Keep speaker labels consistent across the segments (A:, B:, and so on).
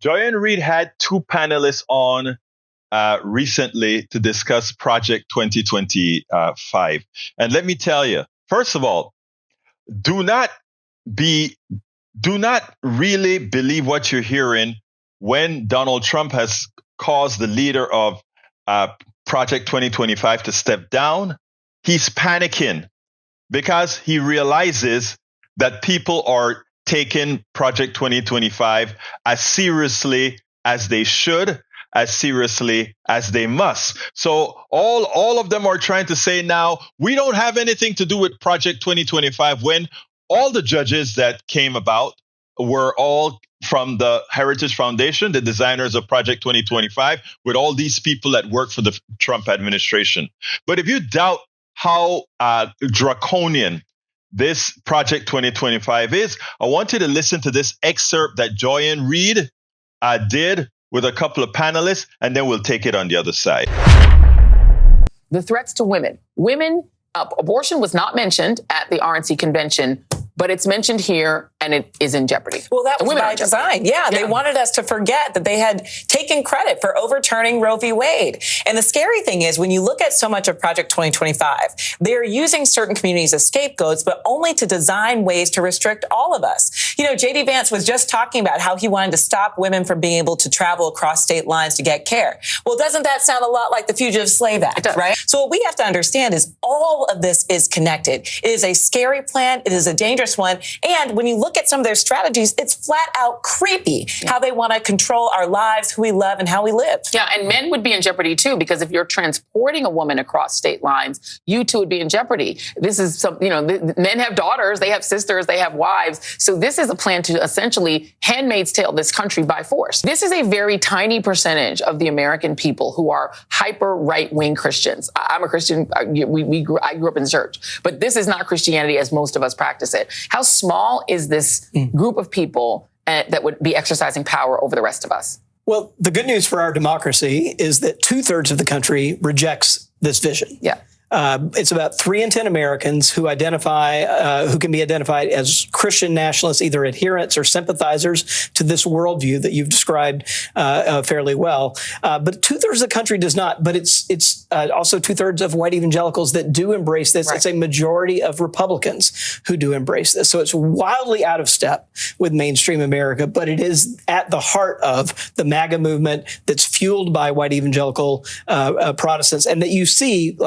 A: Joy-Ann Reid had two panelists on recently to discuss Project 2025. And let me tell you, first of all, do not really believe what you're hearing when Donald Trump has caused the leader of Project 2025 to step down. He's panicking because he realizes that people are taking Project 2025 as seriously as they should, as seriously as they must. So all of them are trying to say now, we don't have anything to do with Project 2025, when all the judges that came about were all from the Heritage Foundation, the designers of Project 2025, with all these people that work for the Trump administration. But if you doubt how draconian this Project 2025 is, I want you to listen to this excerpt that Joy-Ann Reid did with a couple of panelists, and then we'll take it on the other side.
B: The threats to women. Abortion was not mentioned at the RNC convention, but it's mentioned here, and it is in jeopardy.
C: Well, that was by design. Yeah, they wanted us to forget that they had taken credit for overturning Roe v. Wade. And the scary thing is, when you look at so much of Project 2025, they're using certain communities as scapegoats, but only to design ways to restrict all of us. You know, J.D. Vance was just talking about how he wanted to stop women from being able to travel across state lines to get care. Well, doesn't that sound a lot like the Fugitive Slave Act, right? So what we have to understand is all of this is connected. It is a scary plan. It is a dangerous one. And when you look at some of their strategies, it's flat out creepy how they want to control our lives, who we love, and how we live.
B: Yeah, and men would be in jeopardy, too, because if you're transporting a woman across state lines, you, too, would be in jeopardy. This is men have daughters, they have sisters, they have wives. So this is a plan to essentially Handmaid's Tale this country by force. This is a very tiny percentage of the American people who are hyper right-wing Christians. I'm a Christian. I grew up in the church. But this is not Christianity as most of us practice it. How small is this group of people that would be exercising power over the rest of us?
D: Well, the good news for our democracy is that 2/3 of the country rejects this vision.
B: Yeah.
D: It's about 3 in 10 Americans who can be identified as Christian nationalists, either adherents or sympathizers to this worldview that you've described fairly well. But 2/3 of the country does not. But it's also 2/3 of white evangelicals that do embrace this. Right. It's a majority of Republicans who do embrace this. So it's wildly out of step with mainstream America, but it is at the heart of the MAGA movement that's fueled by white evangelical Protestants, and that you see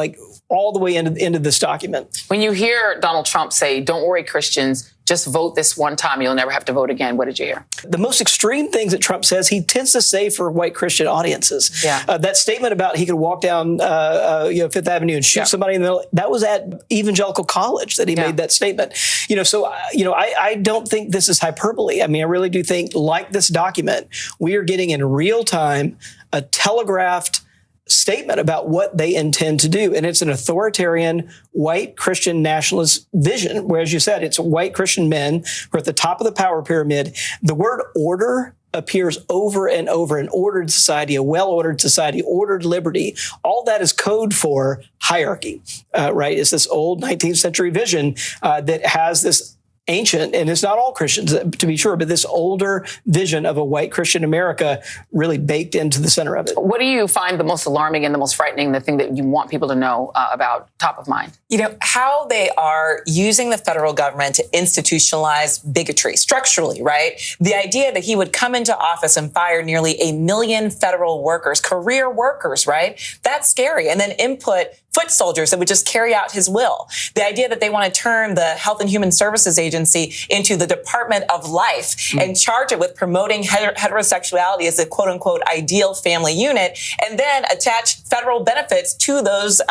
D: all the way into this document.
B: When you hear Donald Trump say, "Don't worry, Christians, just vote this one time, you'll never have to vote again," what did you hear?
D: The most extreme things that Trump says, he tends to say for white Christian audiences. Yeah. That statement about he could walk down Fifth Avenue and shoot somebody in the middle, that was at Evangelical College that he made that statement. I don't think this is hyperbole. I mean, I really do think, like this document, we are getting in real time a telegraphed statement about what they intend to do. And it's an authoritarian white Christian nationalist vision, where, as you said, it's white Christian men who are at the top of the power pyramid. The word order appears over and over. An ordered society, a well-ordered society, ordered liberty. All that is code for hierarchy, right? It's this old 19th century vision that has this ancient, and it's not all Christians, to be sure, but this older vision of a white Christian America really baked into the center of it.
B: What do you find the most alarming and the most frightening, the thing that you want people to know about top of mind?
C: How they are using the federal government to institutionalize bigotry structurally, right? The idea that he would come into office and fire nearly 1 million federal workers, career workers, right? That's scary. And then input foot soldiers that would just carry out his will. The idea that they want to turn the Health and Human Services Agency into the Department of Life and charge it with promoting heterosexuality as a quote unquote ideal family unit, and then attach federal benefits to those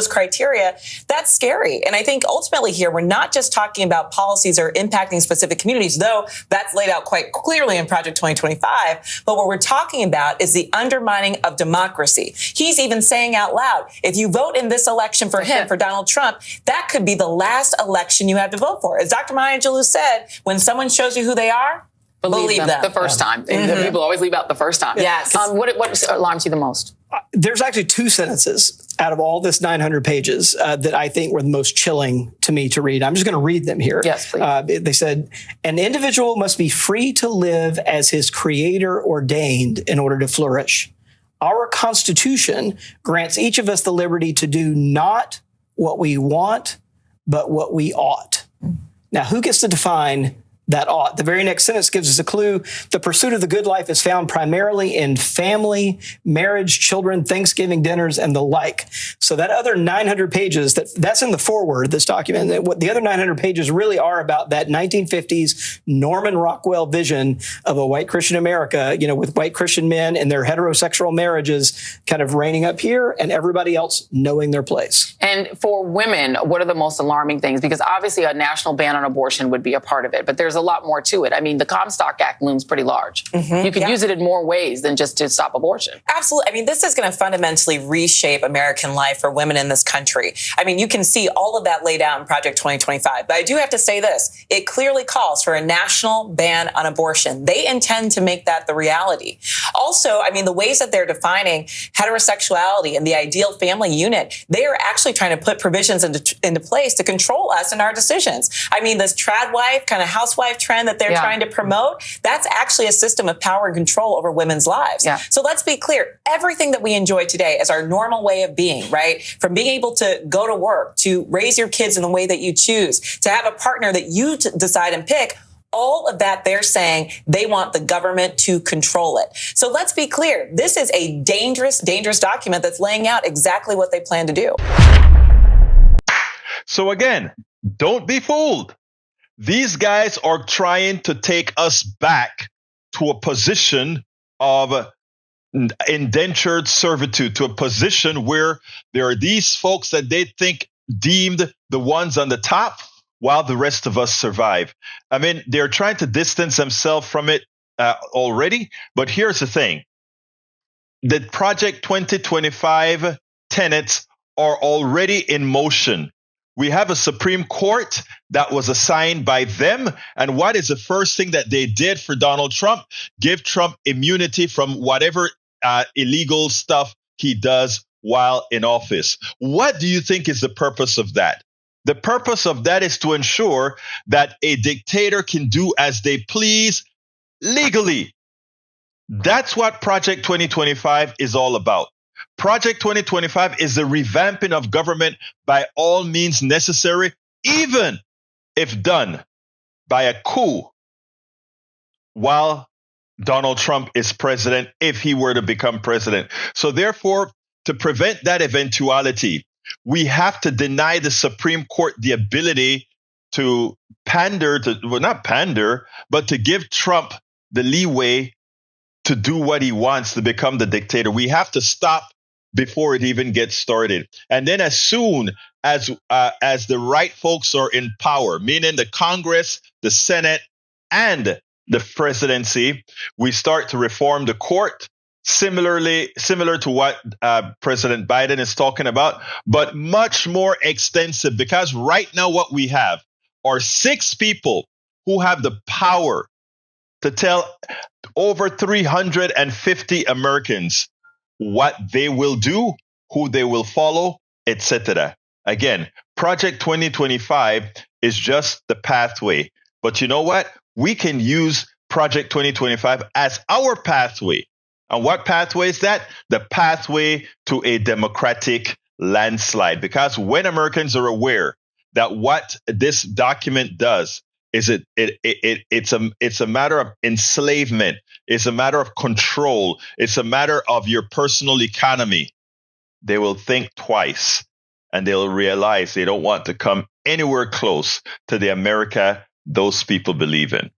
C: criteria. That's scary. And I think ultimately here, we're not just talking about policies or impacting specific communities, though that's laid out quite clearly in Project 2025. But what we're talking about is the undermining of democracy. He's even saying out loud, if you vote in this election for him, for Donald Trump, that could be the last election you have to vote for. As Dr. Maya Angelou said, when someone shows you who they are,
B: Believe them the first time. And people always leave out the first time.
C: Yes.
B: What alarms you the most?
D: There's actually two sentences out of all this 900 pages that I think were the most chilling to me to read. I'm just going to read them here.
B: Yes, please.
D: They said, an individual must be free to live as his creator ordained in order to flourish. Our Constitution grants each of us the liberty to do not what we want, but what we ought. Now, who gets to define that ought? The very next sentence gives us a clue. The pursuit of the good life is found primarily in family, marriage, children, Thanksgiving dinners, and the like. So that other 900 pages, that's in the foreword of this document. What the other 900 pages really are about that 1950s Norman Rockwell vision of a white Christian America, with white Christian men and their heterosexual marriages kind of reigning up here and everybody else knowing their place.
B: And for women, what are the most alarming things? Because obviously a national ban on abortion would be a part of it, but there's a lot more to it. I mean, the Comstock Act looms pretty large. You can use it in more ways than just to stop abortion.
C: Absolutely. I mean, this is going to fundamentally reshape American life for women in this country. I mean, you can see all of that laid out in Project 2025. But I do have to say this. It clearly calls for a national ban on abortion. They intend to make that the reality. Also, I mean, the ways that they're defining heterosexuality and the ideal family unit, they are actually trying to put provisions into place to control us in our decisions. I mean, this trad wife, kind of housewife trend that they're trying to promote, that's actually a system of power and control over women's lives. So let's be clear. Everything that we enjoy today is our normal way of being, right? From being able to go to work, to raise your kids in the way that you choose, to have a partner that you decide and pick, all of that they're saying they want the government to control it. So let's be clear. This is a dangerous, dangerous document that's laying out exactly what they plan to do.
A: So again, don't be fooled. These guys are trying to take us back to a position of indentured servitude, to a position where there are these folks that they think deemed the ones on the top while the rest of us survive. I mean, they're trying to distance themselves from it already. But here's the thing. The Project 2025 tenets are already in motion. We have a Supreme Court that was assigned by them. And what is the first thing that they did for Donald Trump? Give Trump immunity from whatever illegal stuff he does while in office. What do you think is the purpose of that? The purpose of that is to ensure that a dictator can do as they please legally. That's what Project 2025 is all about. Project 2025 is the revamping of government by all means necessary, even if done by a coup while Donald Trump is president, if he were to become president. So therefore, to prevent that eventuality, we have to deny the Supreme Court the ability to not pander, but to give Trump the leeway to do what he wants, to become the dictator. We have to stop before it even gets started. And then as soon as the right folks are in power, meaning the Congress, the Senate, and the presidency, we start to reform the court, similar to what President Biden is talking about, but much more extensive, because right now what we have are 6 people who have the power to tell over 350 Americans what they will do, who they will follow, etc. Again, Project 2025 is just the pathway. But you know what? We can use Project 2025 as our pathway. And what pathway is that? The pathway to a democratic landslide. Because when Americans are aware that what this document does is it's a matter of enslavement, it's a matter of control, it's a matter of your personal economy, they will think twice and they'll realize they don't want to come anywhere close to the America those people believe in.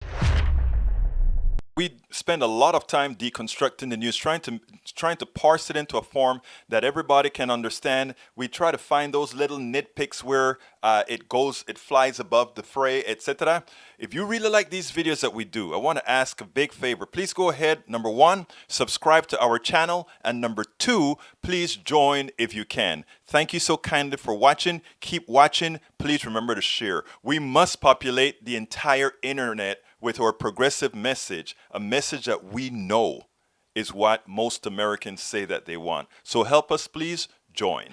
E: We spend a lot of time deconstructing the news, trying to parse it into a form that everybody can understand. We try to find those little nitpicks where it flies above the fray, etc. If you really like these videos that we do, I want to ask a big favor. Please go ahead. Number 1, subscribe to our channel. And number 2, please join if you can. Thank you so kindly for watching. Keep watching. Please remember to share. We must populate the entire internet with our progressive message, a message that we know is what most Americans say that they want. So help us, please join.